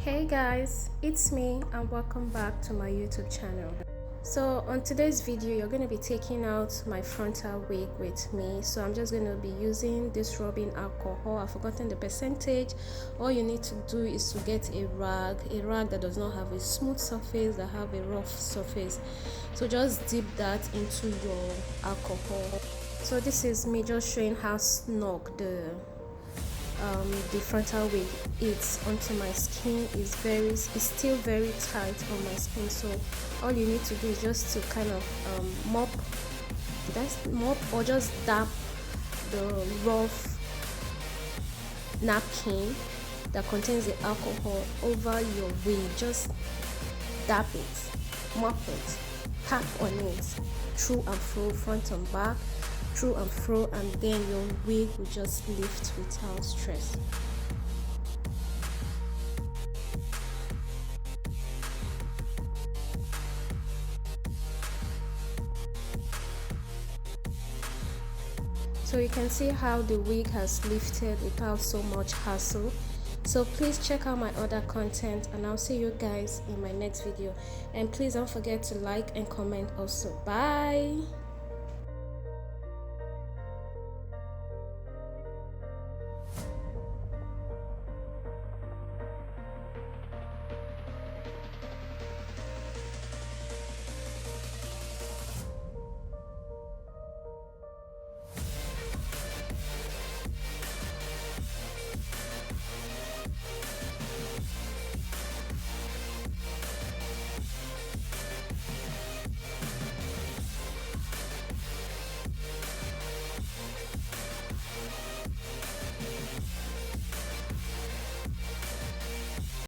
Hey guys, it's me and welcome back to my YouTube channel. So on today's video you're going to be taking out my frontal wig with me. So I'm just going to be using this rubbing alcohol. I've forgotten the percentage. All you need to do is to get a rag that does not have a smooth surface, that have a rough surface. So just dip that into your alcohol. So this is me just showing how snug the frontal wig is onto my skin. It's still very tight on my skin, so all you need to do is just to kind of mop or just dab the rough napkin that contains the alcohol over your wig. Just dab it, mop it, tap on it through and fro, front and back, through and fro, and then your wig will just lift without stress. So you can see how the wig has lifted without so much hassle. So please check out my other content and I'll see you guys in my next video, and please don't forget to like and comment also. Bye.